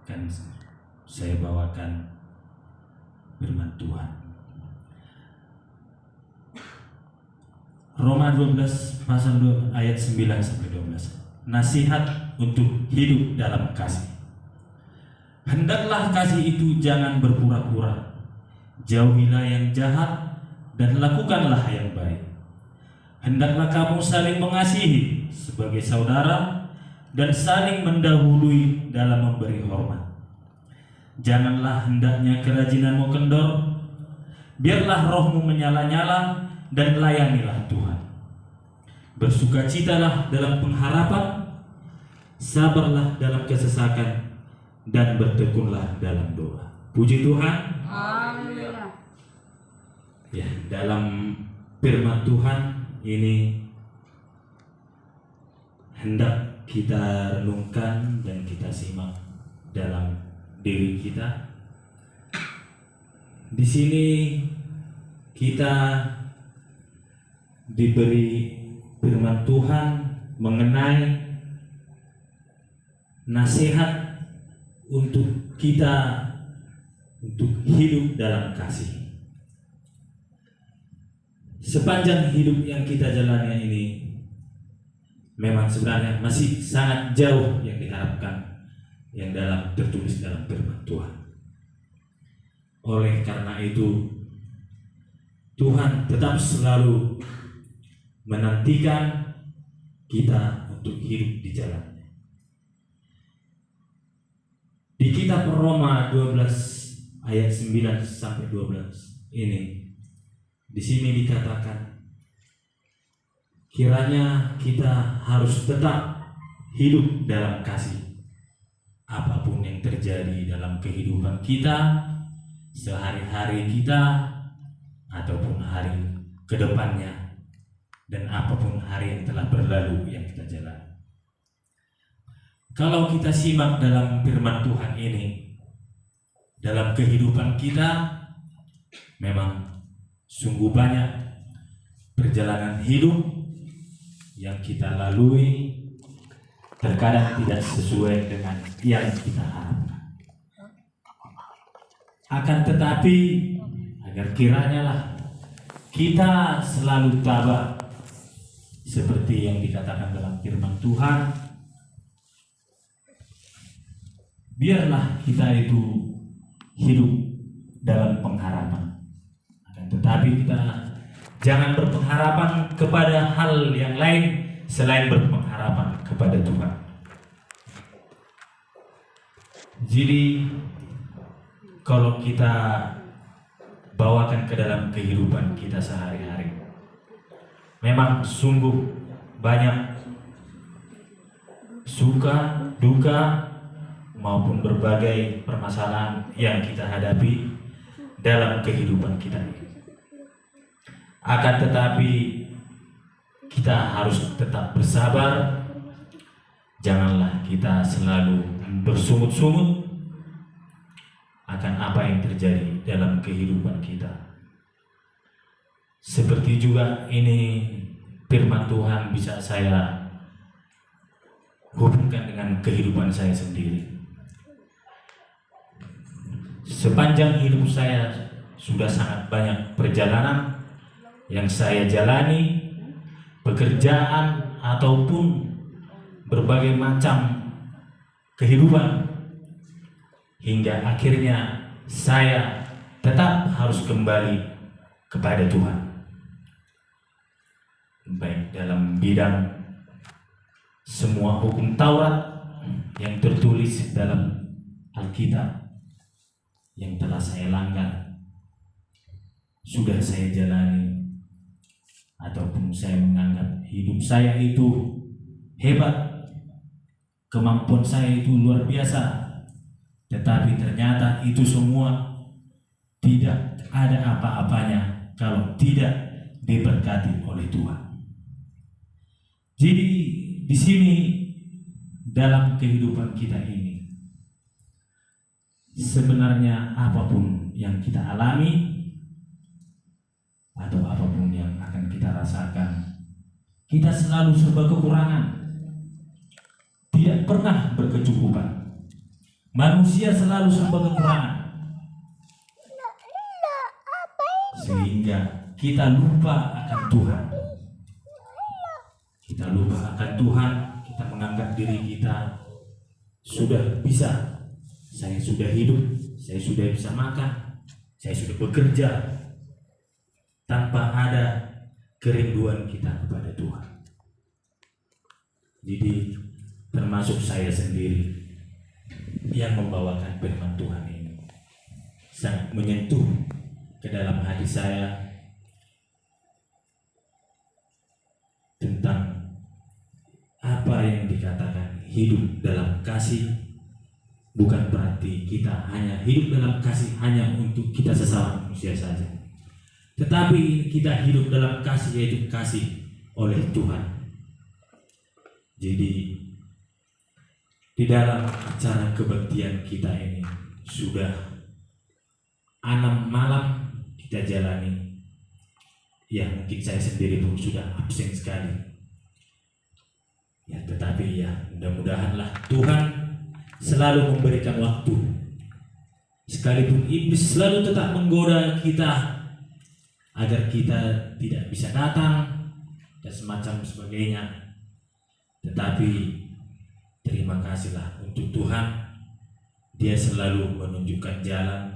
akan saya bawakan firman Tuhan. Roma 12 pasal 2 ayat 9 sampai 12. Nasihat untuk hidup dalam kasih. Hendaklah kasih itu jangan berpura-pura. Jauhilah yang jahat dan lakukanlah yang baik. Hendaklah kamu saling mengasihi sebagai saudara dan saling mendahului dalam memberi hormat. Janganlah hendaknya kerajinanmu kendor. Biarlah rohmu menyala-nyala dan layanilah Tuhan. Bersukacitalah dalam pengharapan, sabarlah dalam kesesakan, dan bertekunlah dalam doa. Puji Tuhan. Amin. Ya, dalam firman Tuhan ini hendak kita renungkan dan kita simak dalam diri kita. Di sini kita diberi firman Tuhan mengenai nasihat untuk kita untuk hidup dalam kasih. Sepanjang hidup yang kita jalani ini memang sebenarnya masih sangat jauh yang diharapkan yang tertulis dalam firman Tuhan. Oleh karena itu Tuhan tetap selalu menantikan kita untuk hidup di jalannya. Di kitab Roma 12 ayat 9 sampai 12 ini, di sini dikatakan kiranya kita harus tetap hidup dalam kasih. Apapun yang terjadi dalam kehidupan kita, sehari-hari kita, ataupun hari kedepannya, dan apapun hari yang telah berlalu yang kita jalani. Kalau kita simak dalam firman Tuhan ini, dalam kehidupan kita memang sungguh banyak perjalanan hidup yang kita lalui, terkadang tidak sesuai dengan yang kita harapkan. Akan tetapi agar kiranya lah kita selalu tabah seperti yang dikatakan dalam firman Tuhan. Biarlah kita itu hidup dalam pengharapan. Akan tetapi kita jangan berpengharapan kepada hal yang lain selain berpengharapan kepada Tuhan. Jadi kalau kita bawakan ke dalam kehidupan kita sehari-hari, memang sungguh banyak suka, duka, maupun berbagai permasalahan yang kita hadapi dalam kehidupan kita ini. Akan tetapi kita harus tetap bersabar. Janganlah kita selalu bersungut-sungut akan apa yang terjadi dalam kehidupan kita. Seperti juga ini firman Tuhan bisa saya hubungkan dengan kehidupan saya sendiri. Sepanjang hidup saya sudah sangat banyak perjalanan yang saya jalani, pekerjaan ataupun berbagai macam kehidupan, hingga akhirnya saya tetap harus kembali kepada Tuhan, baik dalam bidang semua hukum Taurat yang tertulis dalam Alkitab yang telah saya langgar, sudah saya jalani, ataupun saya menganggap hidup saya itu hebat, kemampuan saya itu luar biasa, tetapi ternyata itu semua tidak ada apa-apanya kalau tidak diberkati oleh Tuhan. Jadi di sini dalam kehidupan kita ini, sebenarnya apapun yang kita alami atau apapun yang akan kita rasakan, kita selalu serba kekurangan, tidak pernah berkecukupan. Manusia selalu serba kekurangan, sehingga kita lupa akan Tuhan. Kita lupa akan Tuhan, kita menganggap diri kita sudah bisa. Saya sudah hidup, saya sudah bisa makan, saya sudah bekerja, tanpa ada kerinduan kita kepada Tuhan. Jadi termasuk saya sendiri yang membawakan firman Tuhan ini sangat menyentuh ke dalam hati saya tentang apa yang dikatakan hidup dalam kasih. Bukan berarti kita hanya hidup dalam kasih hanya untuk kita sesama manusia saja, tetapi kita hidup dalam kasih, yaitu kasih oleh Tuhan. Jadi di dalam acara kebaktian kita ini sudah 6 malam kita jalani. Ya, mungkin saya sendiri pun sudah absen sekali. Ya, tetapi ya mudah-mudahanlah Tuhan selalu memberikan waktu. Sekalipun iblis selalu tetap menggoda kita agar kita tidak bisa datang dan semacam sebagainya. Tetapi terima kasihlah untuk Tuhan, Dia selalu menunjukkan jalan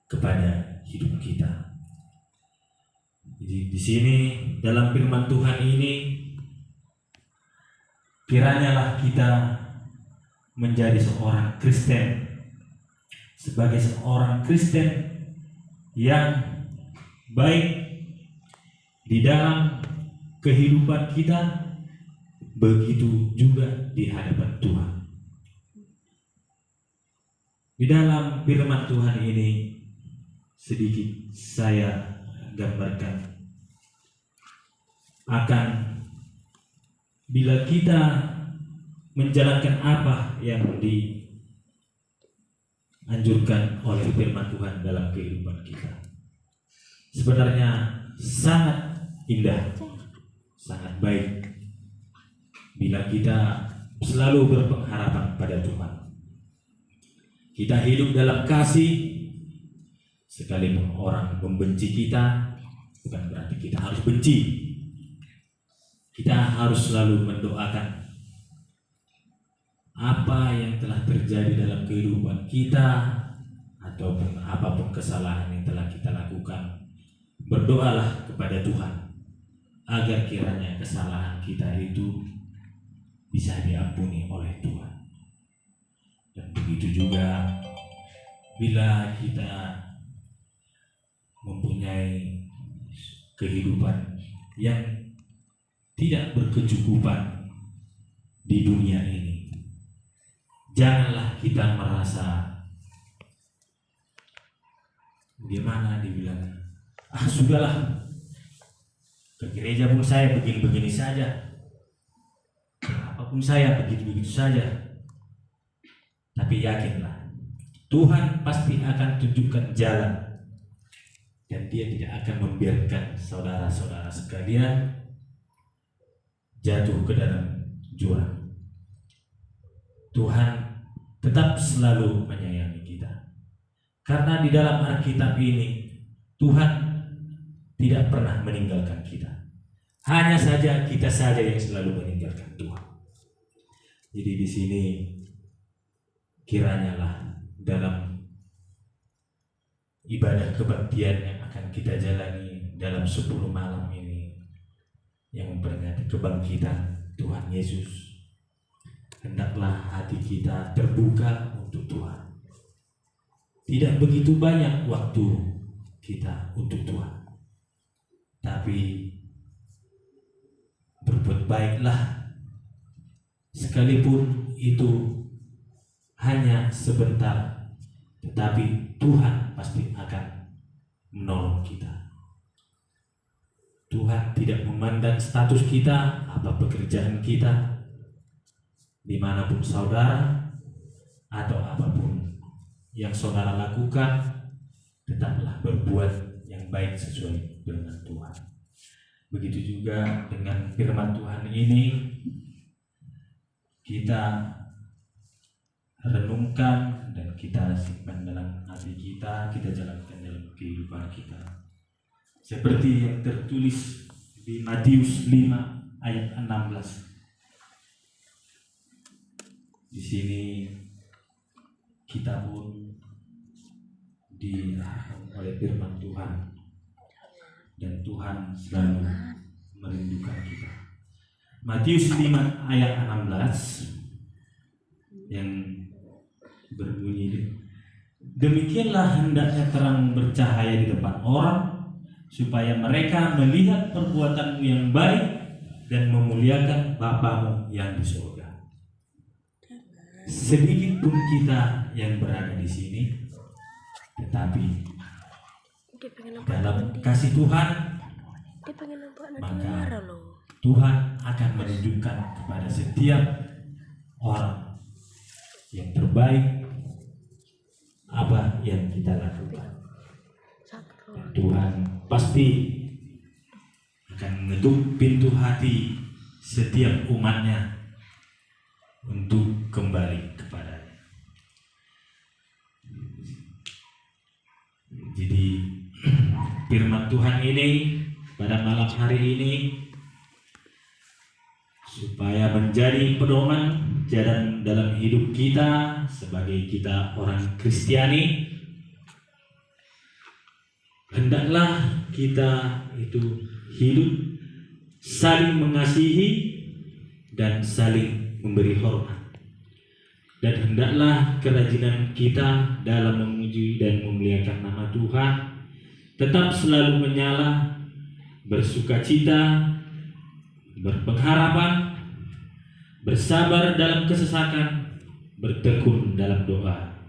kepada hidup kita. Jadi di sini dalam firman Tuhan ini, kiranyalah kita menjadi seorang Kristen, sebagai seorang Kristen yang baik di dalam kehidupan kita, begitu juga di hadapan Tuhan. Di dalam firman Tuhan ini sedikit saya gambarkan akan bila kita menjalankan apa yang dianjurkan oleh firman Tuhan dalam kehidupan kita. Sebenarnya sangat indah, sangat baik bila kita selalu berpengharapan pada Tuhan. Kita hidup dalam kasih, sekalipun orang membenci kita, bukan berarti kita harus benci. Kita harus selalu mendoakan apa yang telah terjadi dalam kehidupan kita, ataupun apapun kesalahan yang telah kita lakukan. Berdoalah kepada Tuhan agar kiranya kesalahan kita itu bisa diampuni oleh Tuhan. Dan begitu juga bila kita mempunyai kehidupan yang tidak berkecukupan di dunia ini, janganlah kita merasa bagaimana dibilang, sudahlah, ke gereja pun saya begini-begini saja, apapun saya begitu-begitu saja. Tapi yakinlah, Tuhan pasti akan tunjukkan jalan, dan Dia tidak akan membiarkan saudara-saudara sekalian jatuh ke dalam jurang. Tuhan tetap selalu menyayangi kita, karena di dalam Alkitab ini Tuhan tidak pernah meninggalkan kita. Hanya saja kita saja yang selalu meninggalkan Tuhan. Jadi di sini kiranya lah dalam ibadah kebaktian yang akan kita jalani dalam 10 malam ini yang memperingati kebangkitan Tuhan Yesus, hendaklah hati kita terbuka untuk Tuhan. Tidak begitu banyak waktu kita untuk Tuhan, tapi berbuat baiklah, sekalipun itu hanya sebentar, tetapi Tuhan pasti akan menolong kita. Tuhan tidak memandang status kita, apa pekerjaan kita, dimanapun saudara, atau apapun yang saudara lakukan, tetaplah berbuat yang baik sesuai dengan Tuhan. Begitu juga dengan firman Tuhan ini, kita renungkan dan kita simpan dalam hati kita, kita jalankan dalam kehidupan kita. Seperti yang tertulis di Matius 5 ayat 16. Di sini kita pun diarahkan oleh firman Tuhan, dan Tuhan selalu merindukan kita. Matius 5 ayat 16 yang berbunyi, demikianlah hendaknya terang bercahaya di depan orang, supaya mereka melihat perbuatanmu yang baik dan memuliakan Bapamu yang di surga. Sedikit pun kita yang berada di sini, tetapi dalam kasih Tuhan, maka Tuhan akan menunjukkan kepada setiap orang yang terbaik apa yang kita lakukan. Dan Tuhan pasti akan mengetuk pintu hati setiap umatnya untuk kembali kepadanya. Jadi firman Tuhan ini pada malam hari ini supaya menjadi pedoman jalan dalam hidup kita sebagai kita orang Kristiani, hendaklah kita itu hidup saling mengasihi dan saling memberi hormat, dan hendaklah kerajinan kita dalam memuji dan memuliakan nama Tuhan tetap selalu menyala, bersukacita, berpengharapan, bersabar dalam kesesakan, bertekun dalam doa.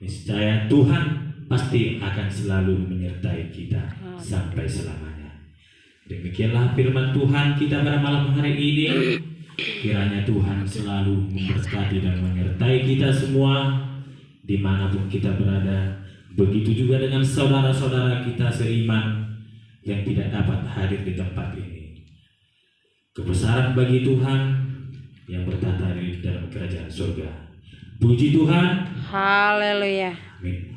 Niscaya Tuhan pasti akan selalu menyertai kita sampai selamanya. Demikianlah firman Tuhan kita pada malam hari ini. Kiranya Tuhan selalu memberkati dan menyertai kita semua dimanapun kita berada. Begitu juga dengan saudara-saudara kita seiman yang tidak dapat hadir di tempat ini. Kebesaran bagi Tuhan yang bertata di dalam kerajaan surga. Puji Tuhan. Haleluya. Amin.